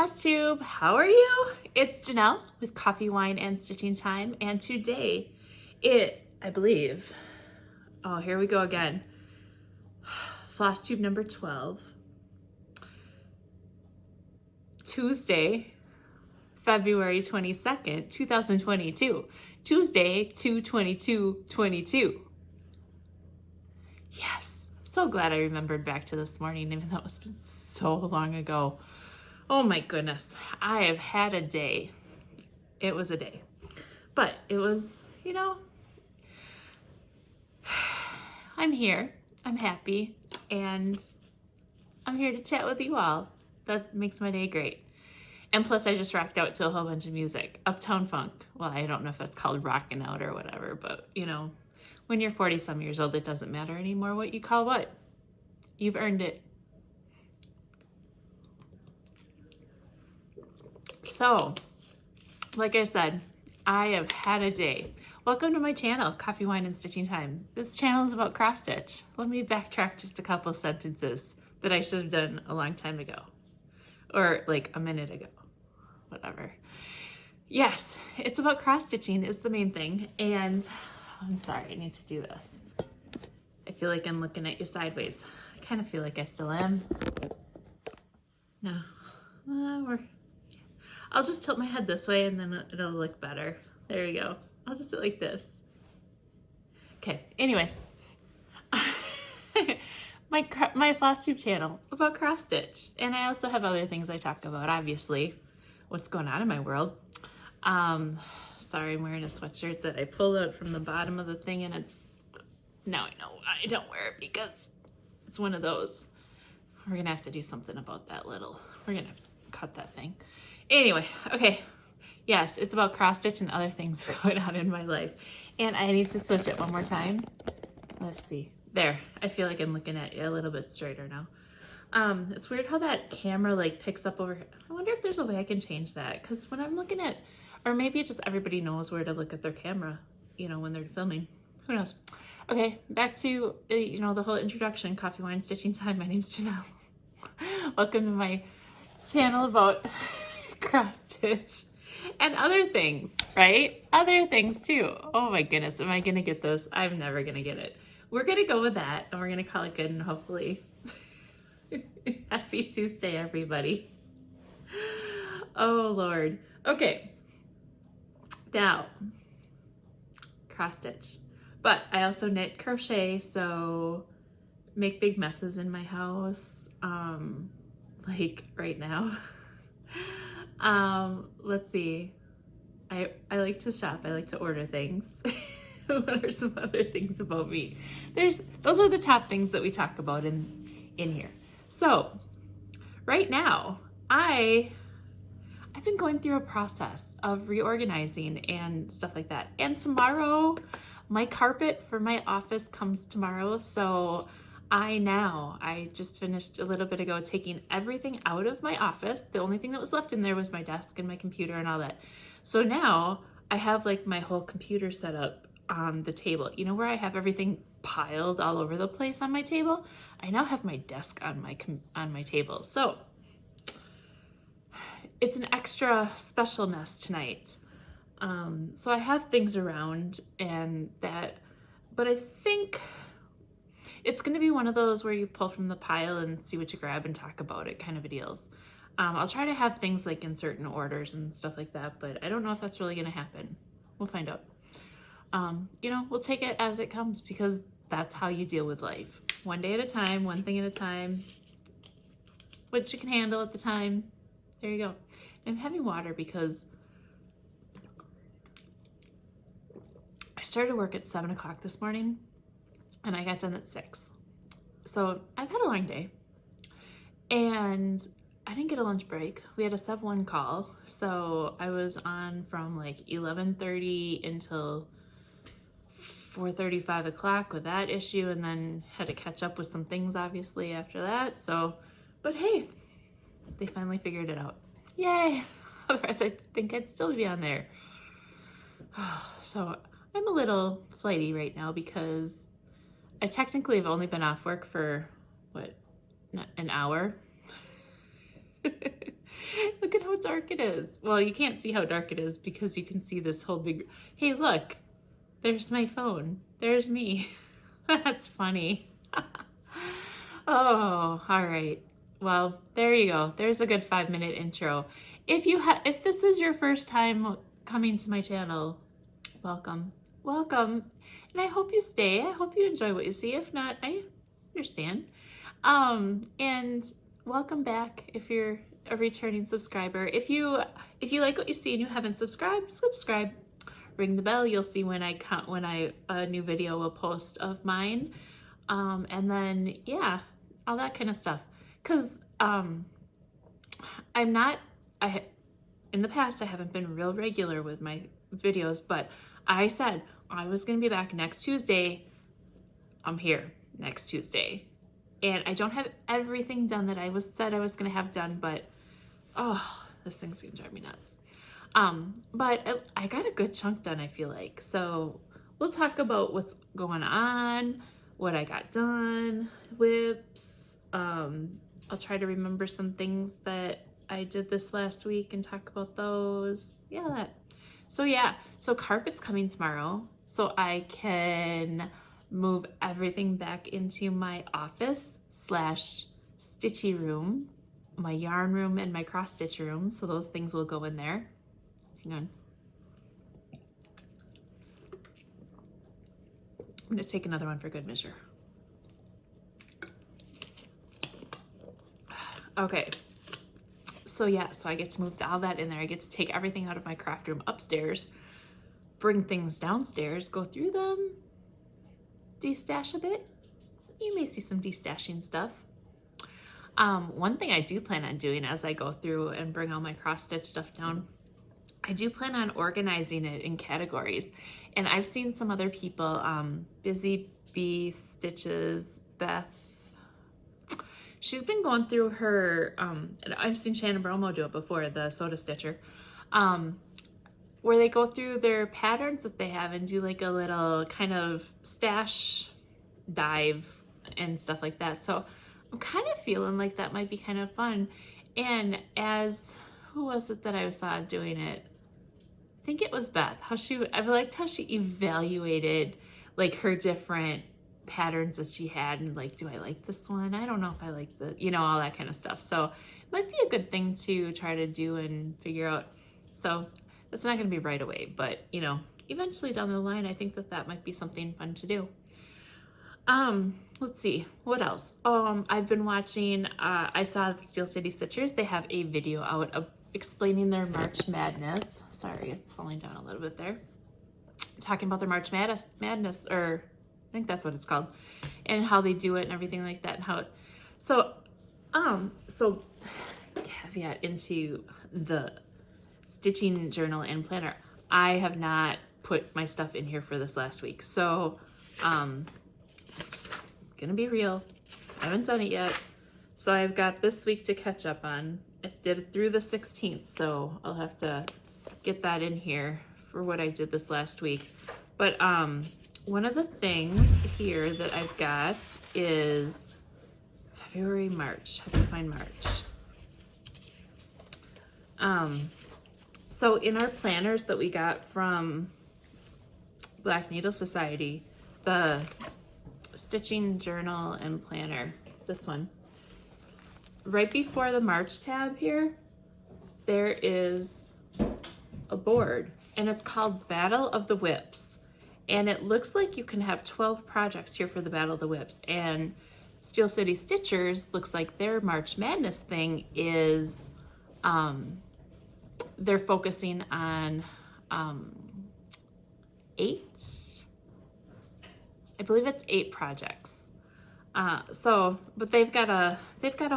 FlossTube, how are you? It's Janelle with Coffee, Wine, and Stitching Time, and today I believe, oh, here we go again, FlossTube number 12, Tuesday, February 22nd, 2022, Tuesday, 2/22/22. Yes, so glad I remembered back to this morning, even though it's been so long ago. Oh my goodness, I have had a day. It was a day, but it was, I'm here, I'm happy, and I'm here to chat with you all. That makes my day great. And plus I just rocked out to a whole bunch of music. Uptown Funk. Well, I don't know if that's called rocking out or whatever, but when you're 40 some years old, it doesn't matter anymore what you call what. You've earned it. So, like I said, I have had a day. Welcome to my channel, Coffee, Wine, and Stitching Time. This channel is about cross stitch. Let me backtrack just a couple sentences that I should have done a long time ago. Or like a minute ago, whatever. Yes, it's about cross stitching is the main thing. And I'm sorry, I need to do this. I feel like I'm looking at you sideways. I kind of feel like I still am. No, I'll just tilt my head this way and then it'll look better. There you go. I'll just do it like this. Okay, anyways. my FlossTube channel about cross stitch. And I also have other things I talk about, obviously. What's going on in my world. Sorry, I'm wearing a sweatshirt that I pulled out from the bottom of the thing and it's, now I know I don't wear it because it's one of those. We're gonna have to do something about that we're gonna have to cut that thing. Anyway, okay. Yes, it's about cross stitch and other things going on in my life. And I need to switch it one more time. Let's see. There. I feel like I'm looking at you a little bit straighter now. It's weird how that camera like picks up over. I wonder if there's a way I can change that. Because when I'm looking at, or maybe just everybody knows where to look at their camera, when they're filming. Who knows? Okay, back to, the whole introduction, Coffee, Wine, Stitching Time. My name's Janelle. Welcome to my channel about cross stitch and other things, right? Other things too. Oh my goodness, am I gonna get this? I'm never gonna get it. We're gonna go with that and we're gonna call it good and hopefully happy Tuesday, everybody. Oh Lord. Okay. Now, cross stitch. But I also knit crochet, so make big messes in my house, like right now. Let's see. I like to shop. I like to order things. What are some other things about me? Those are the top things that we talk about in here. So right now, I've been going through a process of reorganizing and stuff like that. And tomorrow, my carpet for my office comes tomorrow. So I just finished a little bit ago taking everything out of my office. The only thing that was left in there was my desk and my computer and all that. So now I have like my whole computer set up on the table. Where I have everything piled all over the place on my table? I now have my desk on my table. So it's an extra special mess tonight. So I have things around and that, but I think it's going to be one of those where you pull from the pile and see what you grab and talk about it kind of a deals. I'll try to have things like in certain orders and stuff like that, but I don't know if that's really going to happen. We'll find out. We'll take it as it comes because that's how you deal with life. One day at a time, one thing at a time, what you can handle at the time. There you go. And I'm having water because I started work at 7 o'clock this morning and I got done at 6. So I've had a long day and I didn't get a lunch break. We had a Sev 1 call. So I was on from like 11:30 until 4:30, 5 o'clock with that issue and then had to catch up with some things obviously after that. So, but hey, they finally figured it out. Yay. Otherwise I think I'd still be on there. So I'm a little flighty right now because I technically have only been off work for, an hour? Look at how dark it is. Well, you can't see how dark it is because you can see this whole big, hey, look, there's my phone. There's me. That's funny. Oh, all right. Well, there you go. There's a good 5-minute intro. If this is your first time coming to my channel, welcome. Welcome. And I hope you stay. I hope you enjoy what you see. If not, I understand. And welcome back if you're a returning subscriber. If you like what you see and you haven't subscribed, subscribe. Ring the bell. You'll see when a new video will post of mine. And then yeah, all that kind of stuff. Cause in the past I haven't been real regular with my videos, but I said I was gonna be back next Tuesday. I'm here next Tuesday. And I don't have everything done that I said I was gonna have done, but oh, this thing's gonna drive me nuts. But I got a good chunk done, I feel like. So we'll talk about what's going on, what I got done, whips. I'll try to remember some things that I did this last week and talk about those. Yeah, that. So yeah, so carpet's coming tomorrow, so I can move everything back into my office / stitchy room, my yarn room and my cross stitch room. So those things will go in there. Hang on. I'm gonna take another one for good measure. Okay. So yeah, so I get to move all that in there. I get to take everything out of my craft room upstairs, bring things downstairs, go through them, de-stash a bit. You may see some de-stashing stuff. One thing I do plan on doing as I go through and bring all my cross stitch stuff down, I do plan on organizing it in categories. And I've seen some other people, Busy Bee Stitches, Beth, she's been going through her, and I've seen Shannon Bromo do it before, the Soda Stitcher, where they go through their patterns that they have and do like a little kind of stash dive and stuff like that. So I'm kind of feeling like that might be kind of fun. And who was it that I saw doing it? I think it was Beth. I liked how she evaluated like her different patterns that she had and like, do I like this one? I don't know if I like all that kind of stuff. So it might be a good thing to try to do and figure out. So that's not going to be right away, but eventually down the line, I think that might be something fun to do. Let's see, what else? I've been watching, I saw Steel City Stitchers. They have a video out of explaining their March Madness. Sorry, it's falling down a little bit there. Talking about their March Madness, or I think that's what it's called, and how they do it and everything like that, and how it, so caveat into the stitching journal and planner. I have not put my stuff in here for this last week, so just gonna be real, I haven't done it yet. So I've got this week to catch up on. I did it through the 16th, so I'll have to get that in here for what I did this last week. But one of the things here that I've got is February, March. How do you find March? So in our planners that we got from Black Needle Society, the stitching journal and planner, this one, right before the March tab here, there is a board, and it's called Battle of the Whips. And it looks like you can have 12 projects here for the Battle of the Whips. And Steel City Stitchers looks like their March Madness thing is, they're focusing on 8, I believe it's 8 projects. But they've got a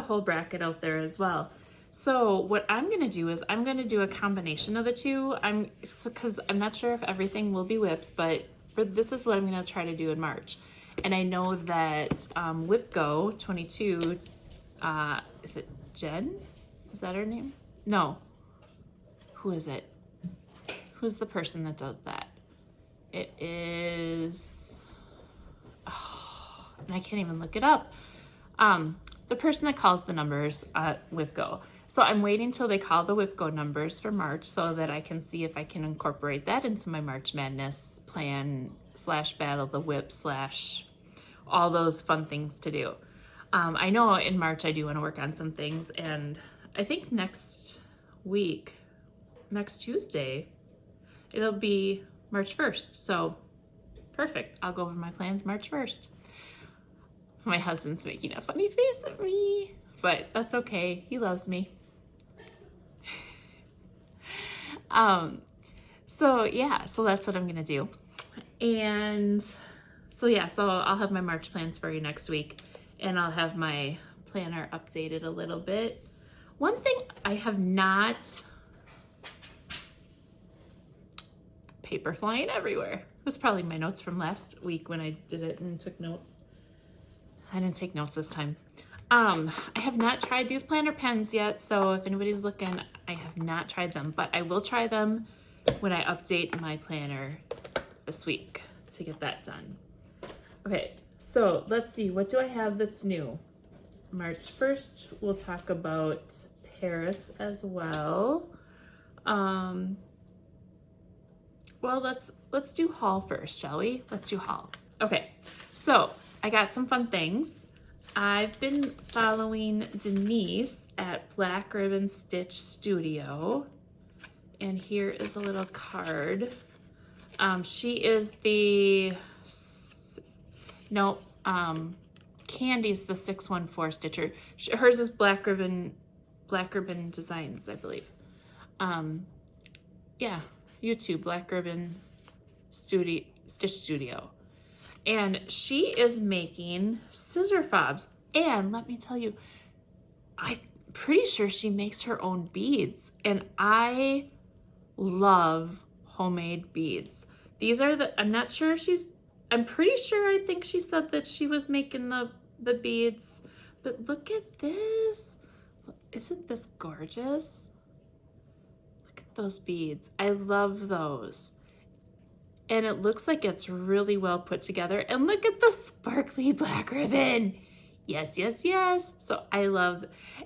whole bracket out there as well. So what I'm gonna do is I'm gonna do a combination of the two. Because I'm not sure if everything will be whips, but this is what I'm gonna try to do in March. And I know that Whip Go 22, is it Jen? Is that her name? No. Who is it? Who's the person that does that? It is, and I can't even look it up. The person that calls the numbers at Whip Go. So I'm waiting till they call the WIPGO numbers for March so that I can see if I can incorporate that into my March Madness plan / battle the whip / all those fun things to do. I know in March I do want to work on some things, and I think next Tuesday, it'll be March 1st. So perfect. I'll go over my plans March 1st. My husband's making a funny face at me, but that's okay. He loves me. So yeah, so that's what I'm gonna do. And so yeah, so I'll have my March plans for you next week, and I'll have my planner updated a little bit. One thing I have not, paper flying everywhere. It was probably my notes from last week when I did it and took notes. I didn't take notes this time. I have not tried these planner pens yet, so if anybody's looking, I have not tried them, but I will try them when I update my planner this week to get that done. Okay, so let's see, what do I have that's new? March 1st, we'll talk about Paris as well. Well, let's do haul first, shall we? Let's do haul. Okay, so I got some fun things. I've been following Denise at Black Ribbon Stitch Studio, and here is a little card. She is the, Candy's the 614 stitcher. Hers is Black Ribbon Designs, I believe. Yeah, YouTube, Black Ribbon Stitch Studio. And she is making scissor fobs. And let me tell you, I'm pretty sure she makes her own beads. And I love homemade beads. These are I'm not sure if I'm pretty sure, I think she said that she was making the beads. But look at this. Isn't this gorgeous? Look at those beads. I love those. And it looks like it's really well put together. And look at the sparkly black ribbon. Yes, yes, yes. So I love,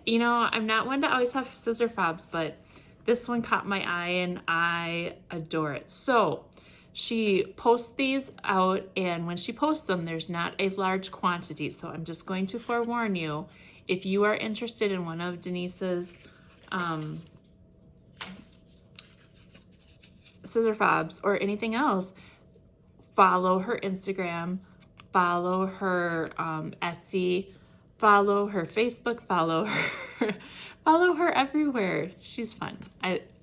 I'm not one to always have scissor fobs, but this one caught my eye and I adore it. So she posts these out, and when she posts them, there's not a large quantity. So I'm just going to forewarn you, if you are interested in one of Denise's scissor fobs or anything else, follow her Instagram, follow her Etsy, follow her Facebook, follow her everywhere. She's fun.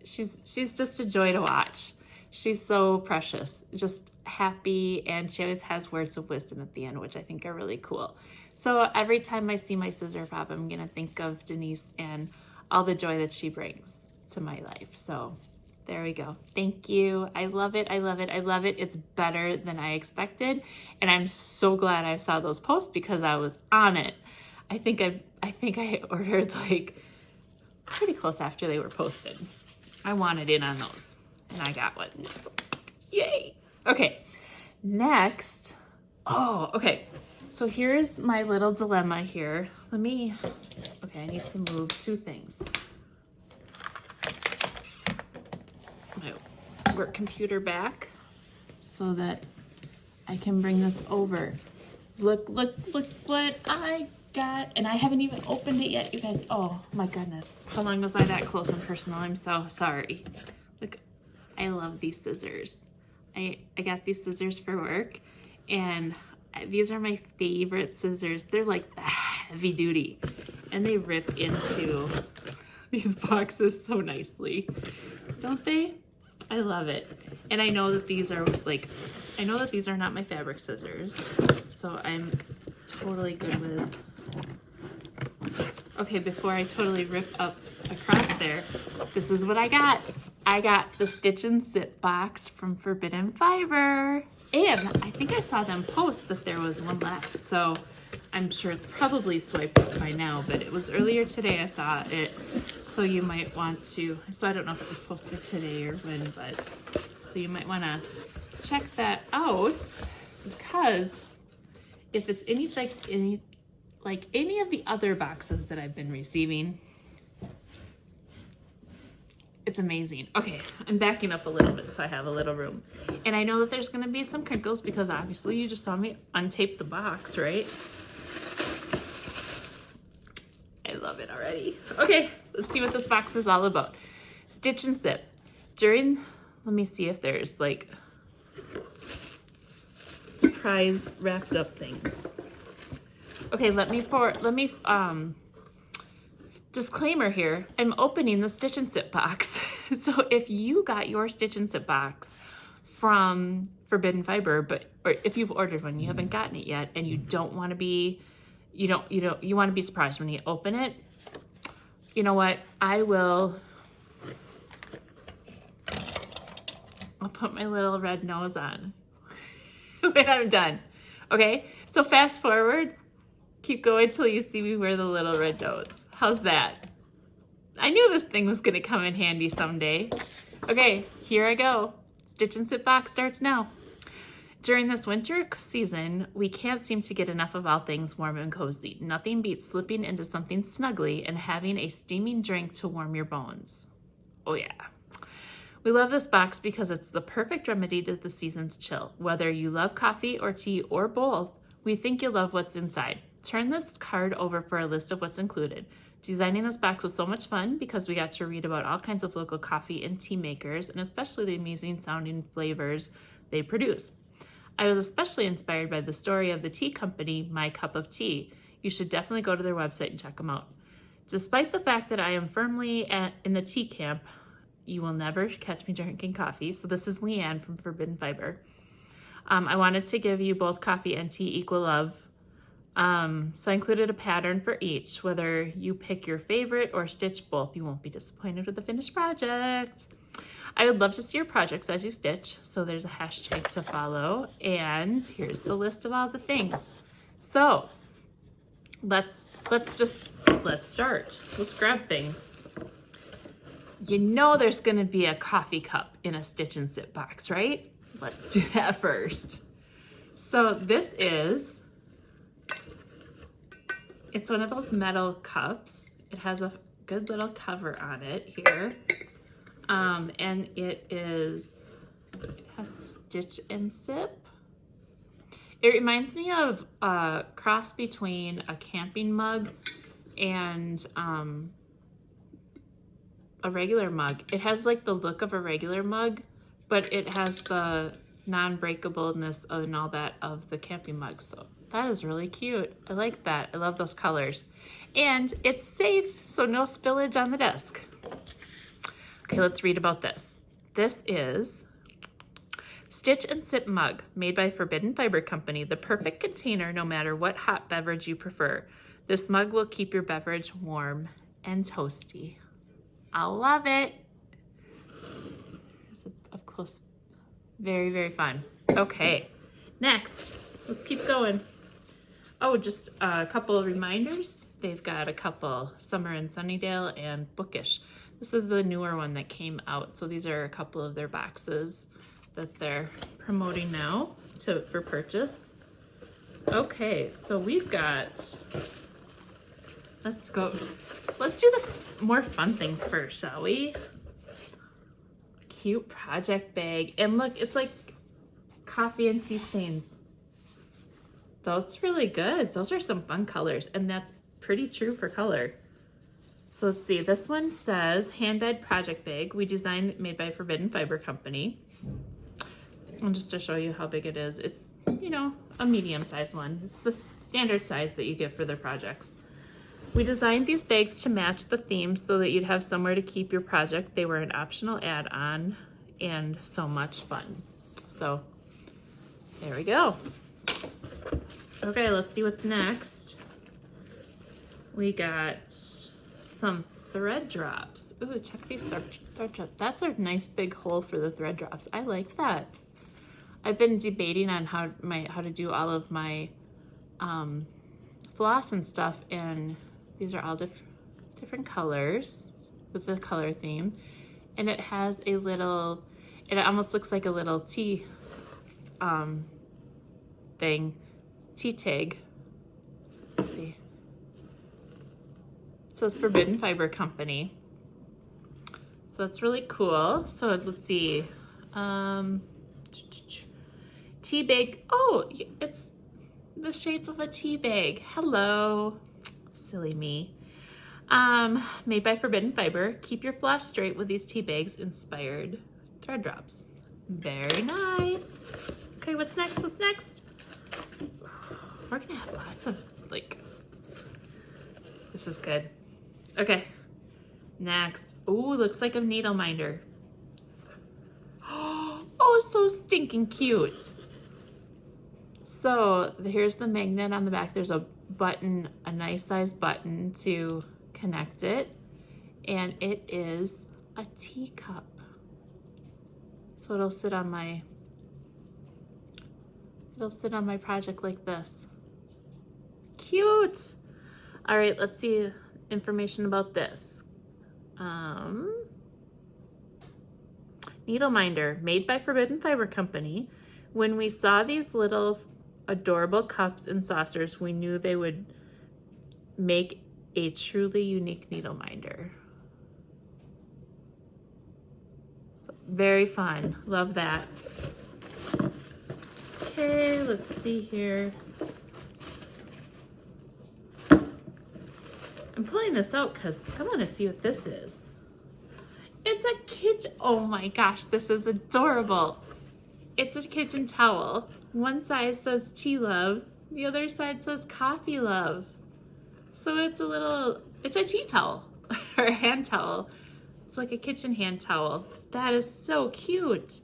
She's just a joy to watch. She's so precious, just happy, and she always has words of wisdom at the end, which I think are really cool. So every time I see my scissor fob, I'm gonna think of Denise and all the joy that she brings to my life. So there we go. Thank you. I love it. I love it. I love it. It's better than I expected. And I'm so glad I saw those posts because I was on it. I think I ordered like pretty close after they were posted. I wanted in on those and I got one. Yay. Okay. Next. Oh, okay. So here's my little dilemma here. I need to move two things. My work computer back so that I can bring this over. Look what I got. And I haven't even opened it yet, you guys. Oh my goodness. How long was I that close and personal? I'm so sorry. Look, I love these scissors. I got these scissors for work, and these are my favorite scissors. They're like the heavy duty, and they rip into these boxes so nicely, don't they? I love it. And I know that these are not my fabric scissors, so I'm totally good with. Okay, before I totally rip up across there, this is what I got. I got the Stitch and Sit box from Forbidden Fiber. And I think I saw them post that there was one left. So I'm sure it's probably swiped up by now, but it was earlier today I saw it. So you might want to, so I don't know if it was posted today or when, but so you might want to check that out, because if it's any of the other boxes that I've been receiving, It's amazing. Okay, I'm backing up a little bit so I have a little room. And I know that there's gonna be some crinkles because obviously you just saw me untape the box, right? I love it already. Okay, let's see what this box is all about. Stitch and Sip. Let me see if there's like surprise wrapped up things. Okay, disclaimer here, I'm opening the Stitch and Sip box. So if you got your Stitch and Sip box from Forbidden Fiber, or if you've ordered one, you haven't gotten it yet, and you don't want to be, you want to be surprised when you open it, you know what? I'll put my little red nose on when I'm done. Okay, so fast forward, keep going till you see me wear the little red nose. How's that? I knew this thing was gonna come in handy someday. Okay, here I go. Stitch and Sip box starts now. During this winter season, we can't seem to get enough of all things warm and cozy. Nothing beats slipping into something snuggly and having a steaming drink to warm your bones. Oh yeah. We love this box because it's the perfect remedy to the season's chill. Whether you love coffee or tea or both, we think you'll love what's inside. Turn this card over for a list of what's included. Designing this box was so much fun because we got to read about all kinds of local coffee and tea makers, and especially the amazing sounding flavors they produce. I was especially inspired by the story of the tea company, My Cup of Tea. You should definitely go to their website and check them out. Despite the fact that I am firmly in the tea camp, you will never catch me drinking coffee. So this is Leanne from Forbidden Fiber. I wanted to give you both coffee and tea equal love. So I included a pattern for each. Whether you pick your favorite or stitch both, you won't be disappointed with the finished project. I would love to see your projects as you stitch. So there's a hashtag to follow. And here's the list of all the things. So let's start. Let's grab things. You know there's gonna be a coffee cup in a Stitch and Sip box, right? Let's do that first. So this it's one of those metal cups. It has a good little cover on it here. And it has Stitch and Sip. It reminds me of a cross between a camping mug and a regular mug. It has like the look of a regular mug, but it has the non-breakableness and all that of the camping mug. So that is really cute. I like that. I love those colors. And it's safe, so no spillage on the desk. Okay, let's read about this. This is Stitch and Sip mug, made by Forbidden Fiber Company, the perfect container no matter what hot beverage you prefer. This mug will keep your beverage warm and toasty. I love it. There's up close. Very, very fun. Okay, next, let's keep going. Oh, just a couple of reminders. They've got a couple, Summer in Sunnydale and Bookish. This is the newer one that came out. So these are a couple of their boxes that they're promoting now for purchase. Okay, so we've got, let's do the more fun things first, shall we? Cute project bag. And look, it's like coffee and tea stains. That's really good. Those are some fun colors, and that's pretty true for color. So let's see, this one says hand-dyed project bag. We designed, made by Forbidden Fiber Company. And just to show you how big it is, it's, you know, a medium-sized one. It's the standard size that you get for their projects. We designed these bags to match the theme so that you'd have somewhere to keep your project. They were an optional add-on and so much fun. So there we go. Okay, let's see what's next. We got some thread drops. Ooh, check these thread drops. That's a nice big hole for the thread drops. I like that. I've been debating on how to do all of my floss and stuff, and these are all different colors with the color theme. And it has a little, it almost looks like a little tea tea tag. Let's see. It says Forbidden Fiber Company. So that's really cool. So let's see. Tea bag. Oh, it's the shape of a tea bag. Hello. Silly me. Made by Forbidden Fiber. Keep your floss straight with these tea bags. Inspired thread drops. Very nice. Okay, what's next? What's next? We're gonna have lots of like, this is good. Okay, next. Ooh, looks like a needle minder. Oh, so stinking cute. So here's the magnet on the back. There's a button, a nice size button to connect it. And it is a teacup. So it'll sit on my project like this. Cute. All right, let's see information about this. Needle minder, made by Forbidden Fiber Company. When we saw these little adorable cups and saucers, we knew they would make a truly unique needle minder. So, very fun. Love that. Okay, let's see here. I'm pulling this out because I want to see what this is. It's a kitchen. Oh my gosh, this is adorable. It's a kitchen towel. One side says tea love, the other side says coffee love. So it's a tea towel or a hand towel. It's like a kitchen hand towel. That is so cute.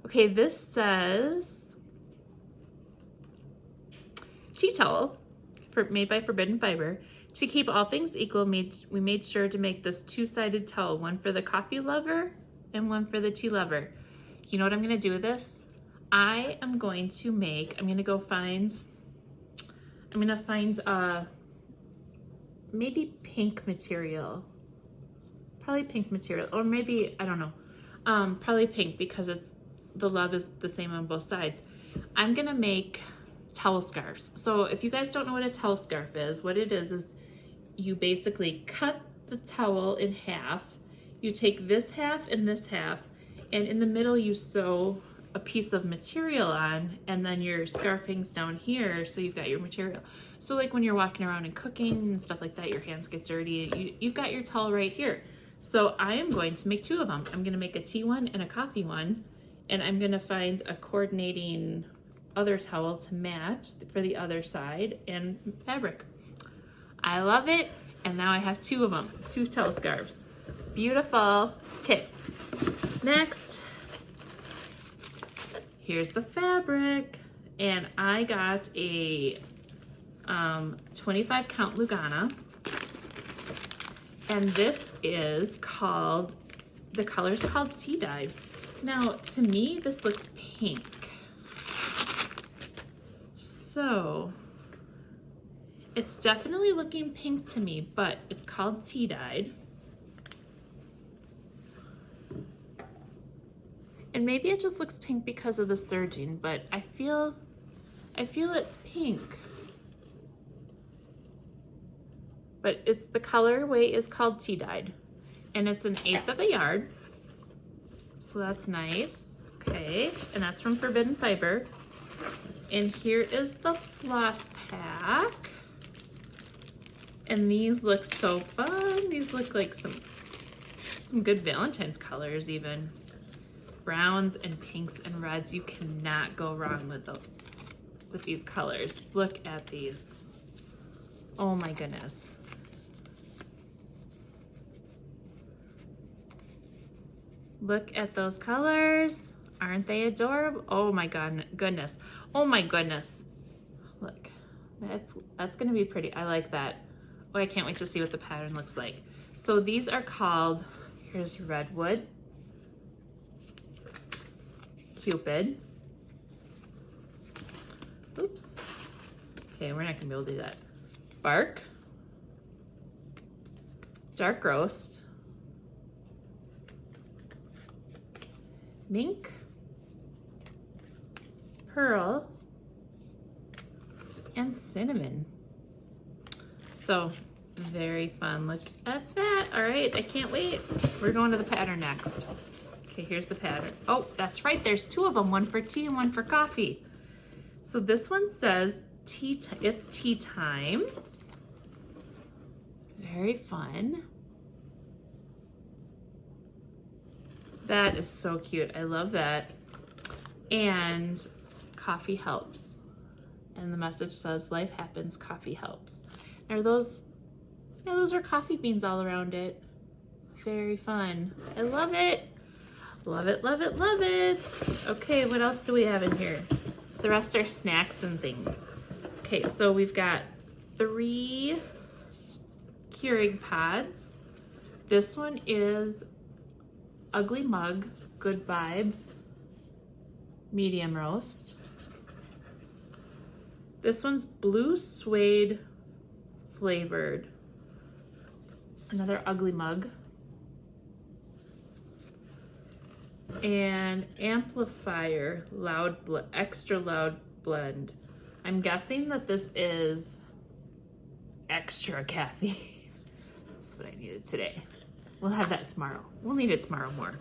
Okay, this says tea towel made by Forbidden Fiber. To keep all things equal, we made sure to make this two-sided towel, one for the coffee lover and one for the tea lover. You know what I'm gonna do with this? I'm gonna find maybe pink material. Probably pink material, or maybe, I don't know. Probably pink because the love is the same on both sides. I'm gonna make towel scarves. So if you guys don't know what a towel scarf is, what it is you basically cut the towel in half. You take this half and this half, and in the middle you sew a piece of material on, and then your scarf hangs down here, so you've got your material. So like when you're walking around and cooking and stuff like that, your hands get dirty, you've got your towel right here. So I am going to make two of them. I'm gonna make a tea one and a coffee one, and I'm gonna find a coordinating other towel to match for the other side and fabric. I love it, and now I have two of them, two towel scarves. Beautiful. Okay, next, here's the fabric, and I got a 25 count Lugana, and this is called, the color's called Tea Dyed. Now, to me, this looks pink. So, it's definitely looking pink to me, but it's called Tea Dyed. And maybe it just looks pink because of the serging, but I feel it's pink. But the colorway is called Tea Dyed, and it's 1/8 of a yard. So that's nice. Okay, and that's from Forbidden Fiber. And here is the Floss Pack. And these look so fun. These look like some good Valentine's colors even. Browns and pinks and reds. You cannot go wrong with these colors. Look at these. Oh my goodness. Look at those colors. Aren't they adorable? Oh my goodness. Oh my goodness. Look, that's gonna be pretty. I like that. Oh, I can't wait to see what the pattern looks like. So these are called, here's Redwood, Cupid. Oops. Okay, we're not gonna be able to do that. Bark, Dark Roast, Mink, Pearl, and Cinnamon. So Very fun. Look at that. All right, I can't wait. We're going to the pattern next. Okay, here's the pattern. Oh, that's right. There's two of them, one for tea and one for coffee. So this one says it's tea time. Very fun. That is so cute. I love that. And coffee helps. And the message says, life happens, coffee helps. Are those, yeah, those are coffee beans all around it. Very fun. I love it. Love it, love it, love it. Okay, what else do we have in here? The rest are snacks and things. Okay, so we've got 3 Keurig pods. This one is Ugly Mug, Good Vibes, medium roast. This one's blue suede flavored. Another Ugly Mug. And Amplifier extra loud blend. I'm guessing that this is extra caffeine. That's what I needed today. We'll have that tomorrow. We'll need it tomorrow more.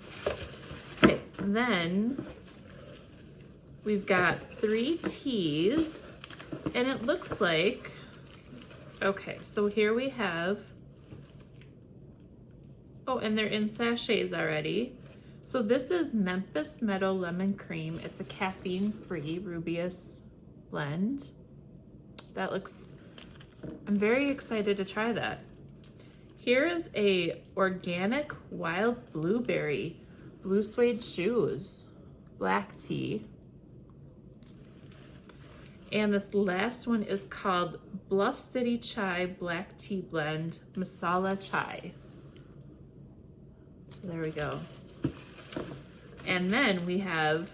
Okay, and then we've got 3 teas, and it looks like, okay, so here we have, oh, and they're in sachets already. So this is Memphis Meadow Lemon Cream. It's a caffeine-free Rubius blend. That looks, I'm very excited to try that. Here is a organic wild blueberry, blue suede shoes, black tea. And this last one is called Bluff City Chai Black Tea Blend Masala Chai. So there we go. And then we have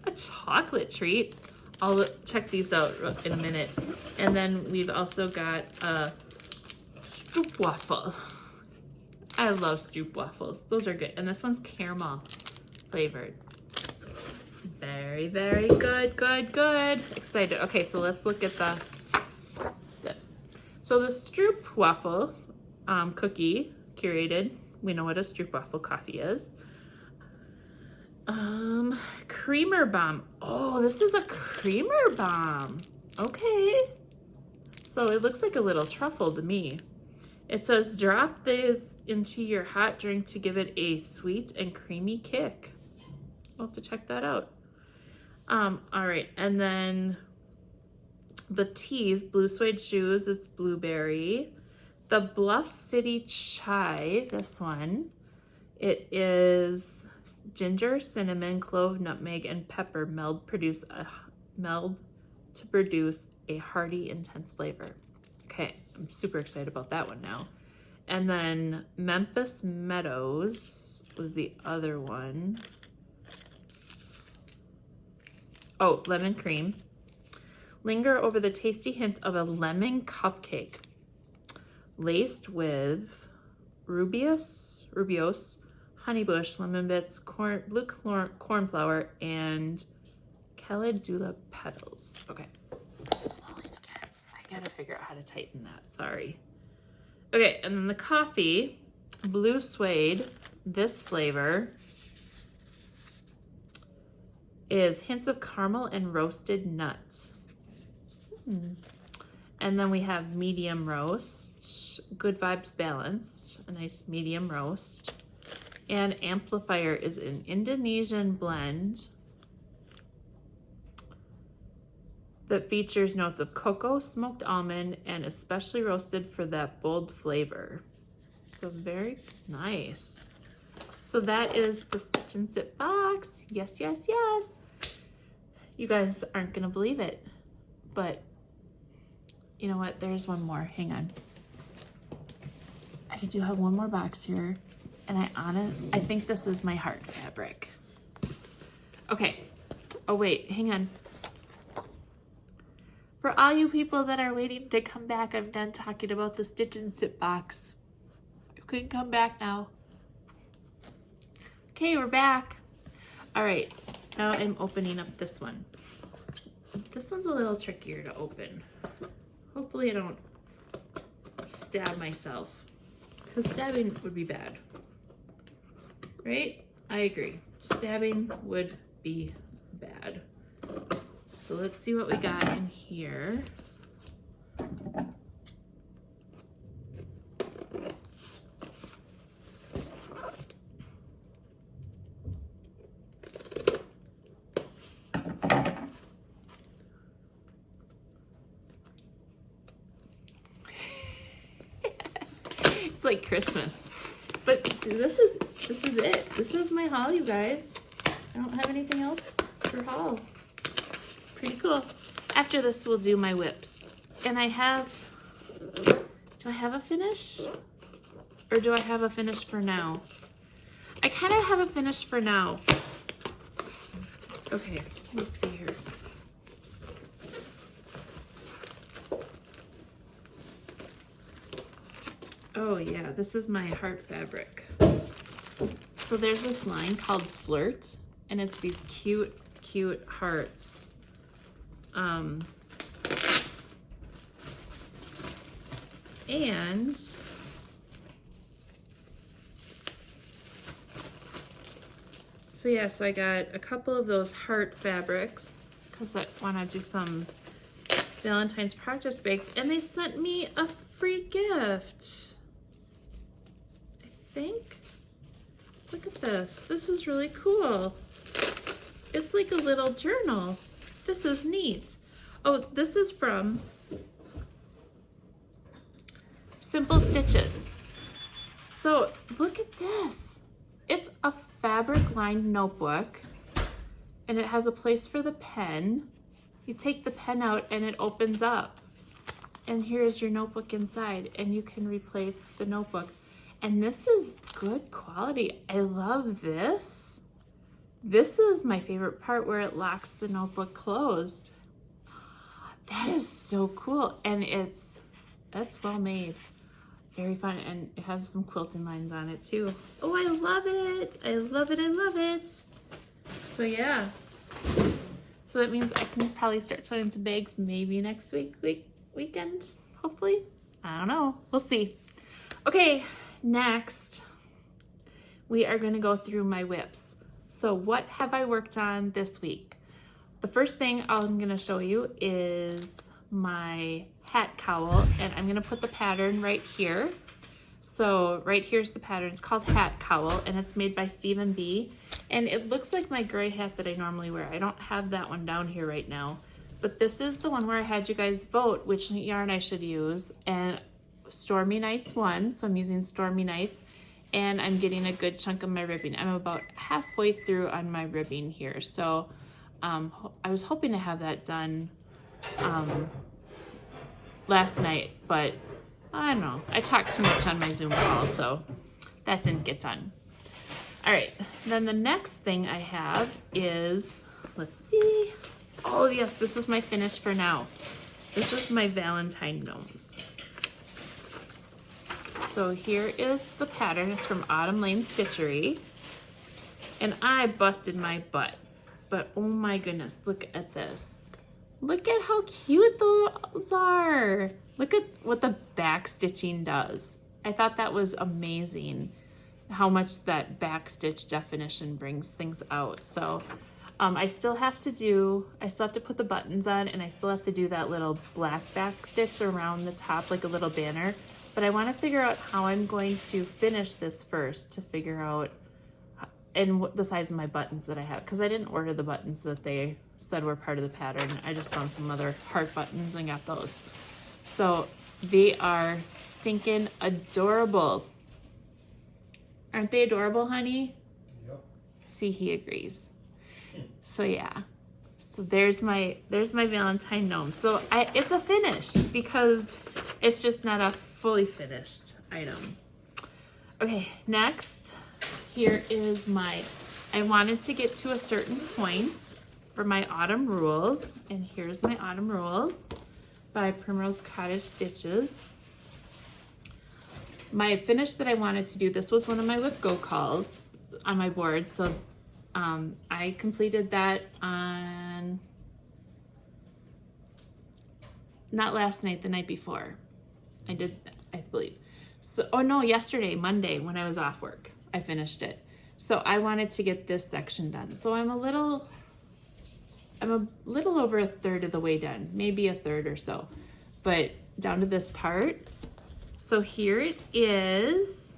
a chocolate treat. I'll check these out in a minute. And then we've also got a Stroop waffle. I love Stroop waffles. Those are good. And this one's caramel flavored. Very, very good, good, good. Excited. Okay, so let's look at this. So the Stroop waffle cookie, curated. We know what a Stroop waffle coffee is. Creamer bomb. Oh, this is a creamer bomb. Okay. So it looks like a little truffle to me. It says drop this into your hot drink to give it a sweet and creamy kick. We'll have to check that out. All right, and then the teas, blue suede shoes, it's blueberry. The Bluff City Chai, this one, it is ginger, cinnamon, clove, nutmeg, and pepper meld to produce a hearty, intense flavor. Okay, I'm super excited about that one now. And then Memphis Meadows was the other one. Oh, lemon cream. Linger over the tasty hint of a lemon cupcake laced with Rubios, honeybush, lemon bits, blue corn flour, and calendula petals. Okay, it's just falling again. I gotta figure out how to tighten that, sorry. Okay, and then the coffee, blue suede, this flavor is hints of caramel and roasted nuts. And then we have medium roast, good vibes balanced, a nice medium roast. And Amplifier is an Indonesian blend that features notes of cocoa, smoked almond, and especially roasted for that bold flavor. So very nice. So that is the Stitch and Sit box. Yes, yes, yes. You guys aren't gonna believe it, but you know what? There's one more. Hang on. I do have one more box here, and I think this is my heart fabric. Okay. Oh wait, hang on. For all you people that are waiting to come back, I'm done talking about the Stitch and Sit box. You can come back now. Okay, we're back. All right, now I'm opening up this one. This one's a little trickier to open. Hopefully I don't stab myself, because stabbing would be bad, right? I agree. Stabbing would be bad. So let's see what we got in here. It's like Christmas. But see, this is it. This is my haul, you guys. I don't have anything else for haul. Pretty cool. After this, we'll do my whips. And I have, do I have a finish? Or do I have a finish for now? I kind of have a finish for now. Okay, let's see here. Oh yeah, this is my heart fabric. So there's this line called Flirt, and it's these cute, cute hearts. And so yeah, so I got a couple of those heart fabrics because I want to do some Valentine's project bags, and they sent me a free gift. I think. Look at this. This is really cool. It's like a little journal. This is neat. Oh, this is from Simple Stitches. So look at this. It's a fabric lined notebook, and it has a place for the pen. You take the pen out and it opens up, and here's your notebook inside, and you can replace the notebook. And this is good quality. I love this. This is my favorite part, where it locks the notebook closed. That is so cool. And that's well made. Very fun. And it has some quilting lines on it too. Oh, I love it. I love it. I love it. So yeah. So that means I can probably start sewing some bags maybe next weekend, hopefully. I don't know. We'll see. Okay. Next, we are going to go through my whips. So what have I worked on this week? The first thing I'm going to show you is my hat cowl, and I'm going to put the pattern right here. So right here's the pattern. It's called Hat Cowl, and it's made by Stephen B. And it looks like my gray hat that I normally wear. I don't have that one down here right now, but this is the one where I had you guys vote which yarn I should use, and Stormy Nights won, so I'm using Stormy Nights, and I'm getting a good chunk of my ribbing. I'm about halfway through on my ribbing here, so I was hoping to have that done last night, but I don't know. I talked too much on my Zoom call, so that didn't get done. All right, then the next thing I have is, let's see. Oh yes, this is my finish for now. This is my Valentine Gnomes. So here is the pattern. It's from Autumn Lane Stitchery. And I busted my butt. But oh my goodness, look at this. Look at how cute those are. Look at what the back stitching does. I thought that was amazing, how much that back stitch definition brings things out. So I still have to put the buttons on, and I still have to do that little black back stitch around the top, like a little banner. But I want to figure out how I'm going to finish this first, to figure out and what the size of my buttons that I have, because I didn't order the buttons that they said were part of the pattern. I just found some other heart buttons and got those. So they are stinking adorable. Aren't they adorable, honey? Yep. See, he agrees. So yeah. So there's my Valentine Gnome. So it's a finish because it's just not a fully finished item. Okay, next, here is I wanted to get to a certain point for my autumn rules, and here's my autumn rules by Primrose Cottage Stitches. My finish that I wanted to do, this was one of my whip go calls on my board, so I completed that on, not last night, the night before. I believe. So, oh no, yesterday, Monday, when I was off work, I finished it. So I wanted to get this section done. So I'm a little over a third of the way done, maybe a third or so, but down to this part. So here it is.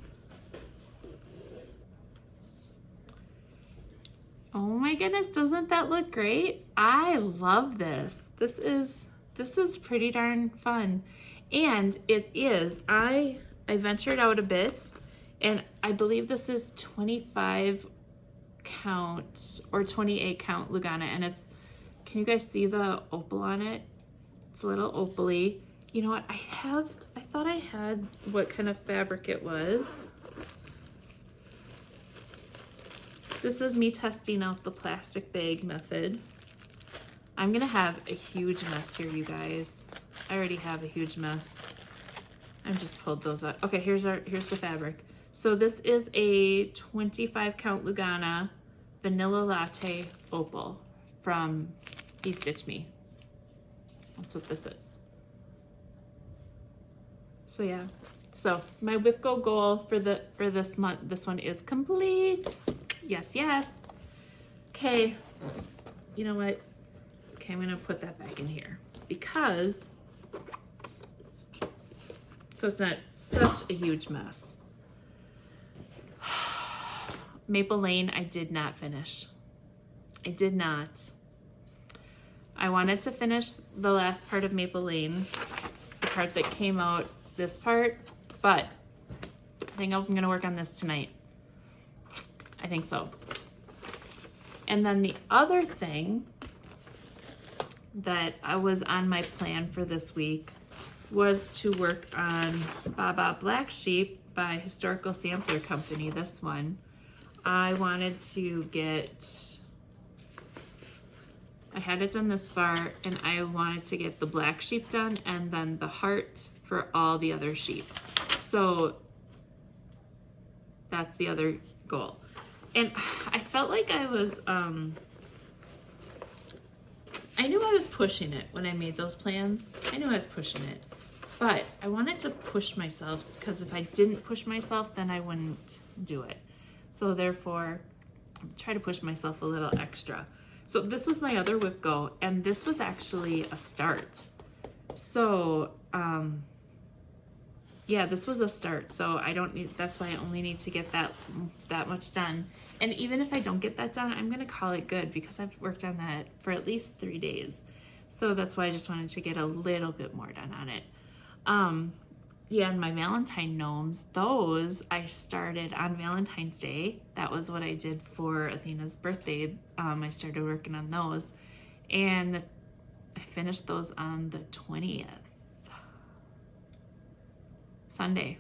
Oh my goodness, doesn't that look great? I love this. This is pretty darn fun. And it is, I ventured out a bit, and I believe this is 25 count or 28 count Lugana, and it's, can you guys see the opal on it? It's a little opal-y. You know what, I thought I had what kind of fabric it was. This is me testing out the plastic bag method. I'm gonna have a huge mess here, you guys. I already have a huge mess. I've just pulled those out. Okay, here's the fabric. So this is a 25 count Lugana vanilla latte opal from He Stitched Me. That's what this is. So yeah. So my WIPGO goal for this month, this one is complete. Yes, yes. Okay, you know what? Okay, I'm gonna put that back in here because, so it's not such a huge mess. Maple Lane, I did not finish. I did not. I wanted to finish the last part of Maple Lane, the part that came out, this part, but I think I'm gonna work on this tonight. I think so. And then the other thing that I was on my plan for this week was to work on Baba Black Sheep by Historical Sampler Company, this one. I wanted to get, I had it done this far, and I wanted to get the black sheep done and then the heart for all the other sheep. So that's the other goal. And I felt like I was, I knew I was pushing it when I made those plans. I knew I was pushing it, but I wanted to push myself, because if I didn't push myself, then I wouldn't do it. So therefore, try to push myself a little extra. So this was my other WIPGO, and this was actually a start. So, yeah, this was a start. So I don't need, that's why I only need to get that much done. And even if I don't get that done, I'm gonna call it good, because I've worked on that for at least 3 days. So that's why I just wanted to get a little bit more done on it. Yeah, and my Valentine Gnomes, those I started on Valentine's Day. That was what I did for Athena's birthday. I started working on those, and I finished those on the 20th. Sunday.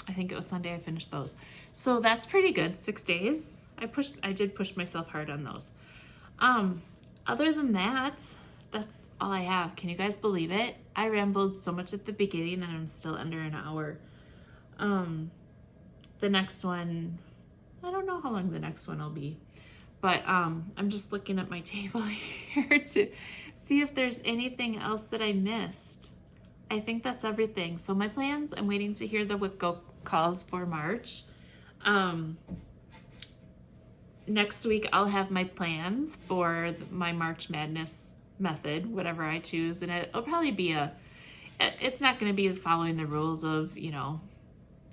I think it was Sunday I finished those. So that's pretty good, 6 days. I did push myself hard on those. Other than that, that's all I have. Can you guys believe it? I rambled so much at the beginning and I'm still under an hour. The next one, I don't know how long the next one will be, but I'm just looking at my table here to see if there's anything else that I missed. I think that's everything. So my plans, I'm waiting to hear the WIPGO calls for March. Next week I'll have my plans for my March Madness method, whatever I choose, and it'll probably be it's not going to be following the rules of, you know,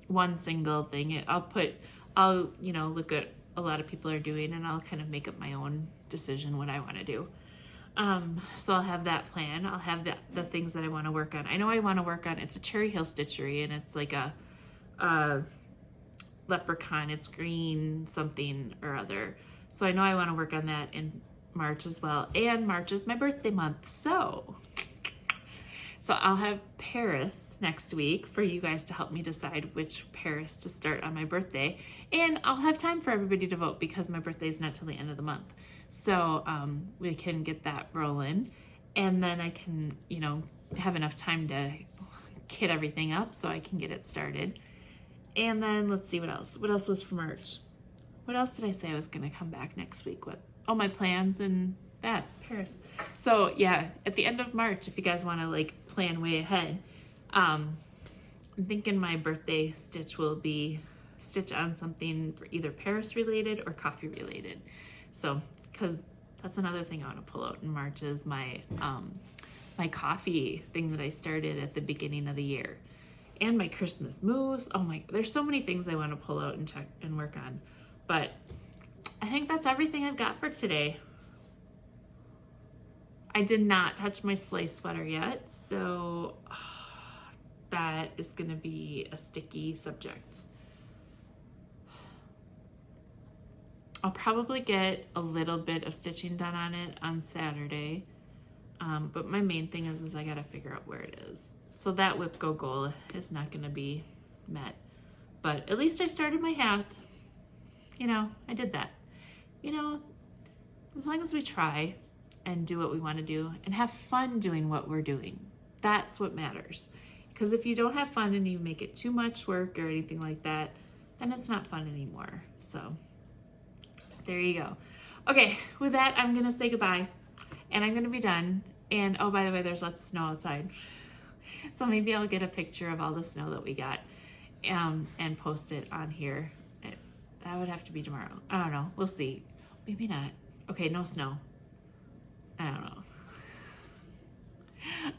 one single thing. I'll you know, look at a lot of people are doing, and I'll kind of make up my own decision what I want to do. So I'll have that plan. I'll have the things that I want to work on. I know I want to work on, it's a Cherry Hill stitchery, and it's like a leprechaun. It's green something or other. So I know I want to work on that in March as well. And March is my birthday month. So I'll have Paris next week for you guys to help me decide which Paris to start on my birthday. And I'll have time for everybody to vote, because my birthday is not till the end of the month. So we can get that rolling, and then I can, you know, have enough time to kit everything up so I can get it started. And then let's see what else. What else was for March? What else did I say I was going to come back next week with? Oh, my plans and that, Paris. So yeah, at the end of March, if you guys want to like plan way ahead, I'm thinking my birthday stitch will be stitch on something either Paris related or coffee related. So, because that's another thing I want to pull out in March is my my coffee thing that I started at the beginning of the year, and my Christmas moves. Oh my, there's so many things I want to pull out and check and work on. But I think that's everything I've got for today. I did not touch my sleigh sweater yet, so that is going to be a sticky subject. I'll probably get a little bit of stitching done on it on Saturday, but my main thing is I got to figure out where it is. So that whip go goal is not going to be met, but at least I started my hat. You know, I did that. You know, as long as we try and do what we want to do and have fun doing what we're doing, that's what matters. Because if you don't have fun and you make it too much work or anything like that, then it's not fun anymore. So there you go. Okay, with that, I'm gonna say goodbye and I'm gonna be done. And oh, by the way, there's lots of snow outside. So maybe I'll get a picture of all the snow that we got and post it on here. That would have to be tomorrow. I don't know, we'll see. Maybe not. Okay, no snow. I don't know.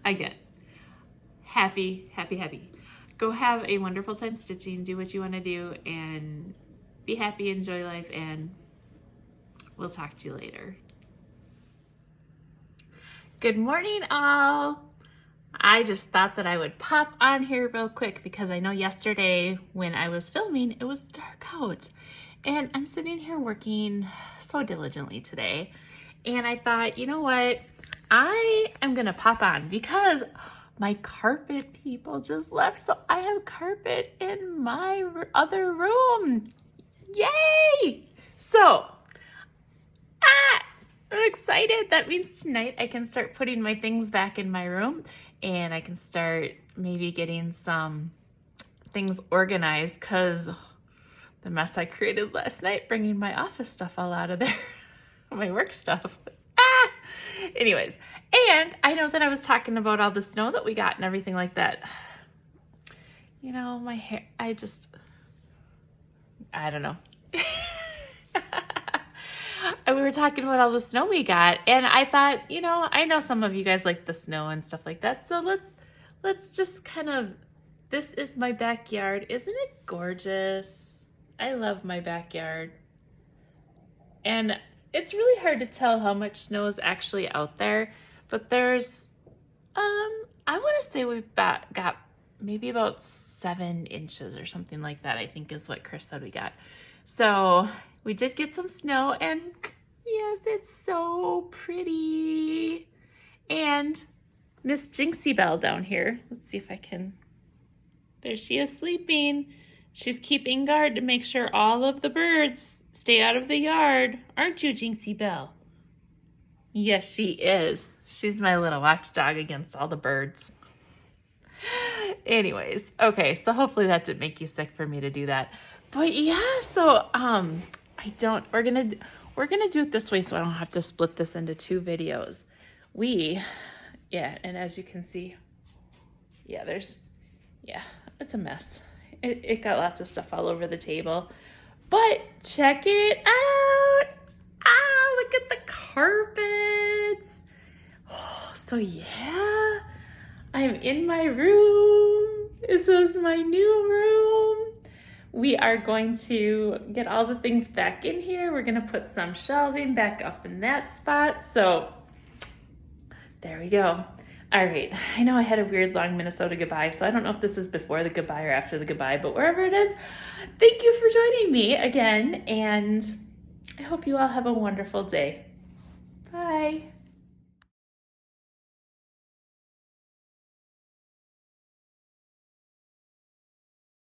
Again, happy. Go have a wonderful time stitching, do what you want to do, and be happy, enjoy life, and we'll talk to you later. Good morning, all. I just thought that I would pop on here real quick because I know yesterday when I was filming, it was dark out. And I'm sitting here working so diligently today. And I thought, you know what? I am going to pop on because my carpet people just left. So I have carpet in my other room. Yay! So, I'm excited. That means tonight I can start putting my things back in my room and I can start maybe getting some things organized because the mess I created last night, bringing my office stuff all out of there, my work stuff. Anyways, and I know that I was talking about all the snow that we got and everything like that. You know, my hair, I don't know. We were talking about all the snow we got, and I thought, you know, I know some of you guys like the snow and stuff like that, so let's just kind of, this is my backyard. Isn't it gorgeous? I love my backyard. And it's really hard to tell how much snow is actually out there, but there's, I want to say we've got maybe about 7 inches or something like that, I think is what Chris said we got. So we did get some snow, and yes, it's so pretty. And Miss Jinxie Belle down here, let's see if I can, there she is sleeping. She's keeping guard to make sure all of the birds stay out of the yard. Aren't you, Jinxie Belle? Yes, she is. She's my little watchdog against all the birds. Anyways, okay, so hopefully that didn't make you sick for me to do that. But yeah, so we're gonna do it this way so I don't have to split this into 2 videos. And as you can see, it's a mess. It got lots of stuff all over the table, but check it out. Look at the carpets. So yeah, I'm in my room. This is my new room. We are going to get all the things back in here. We're gonna put some shelving back up in that spot. So there we go. All right, I know I had a weird long Minnesota goodbye, so I don't know if this is before the goodbye or after the goodbye, but wherever it is, thank you for joining me again, and I hope you all have a wonderful day. Bye.